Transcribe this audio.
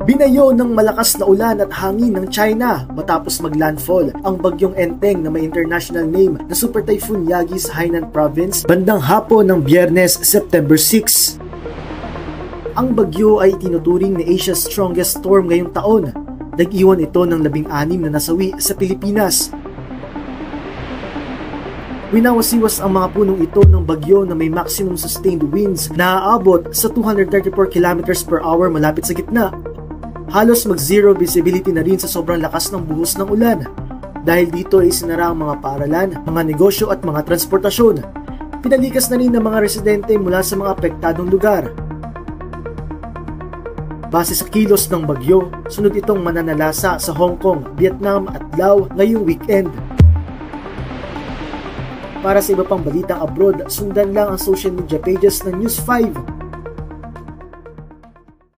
Binayo ng malakas na ulan at hangin ng China matapos maglandfall ang bagyong Enteng na may international name na Super Typhoon Yagi sa Hainan Province bandang hapon ng Biyernes, September 6. Ang bagyo ay tinuturing na Asia's strongest storm ngayong taon. Nag-iwan ito ng 16 na nasawi sa Pilipinas. Winawasiwas ang mga punong ito ng bagyo na may maximum sustained winds na aabot sa 234 km per hour malapit sa gitna. Halos mag-zero visibility na rin sa sobrang lakas ng buhos ng ulan. Dahil dito ay sinara ang mga paaralan, mga negosyo at mga transportasyon. Pinalikas na rin ng mga residente mula sa mga apektadong lugar. Base sa kilos ng bagyo, sunod itong mananalasa sa Hong Kong, Vietnam at Laos ngayong weekend. Para sa iba pang balitang abroad, sundan lang ang social media pages ng News 5.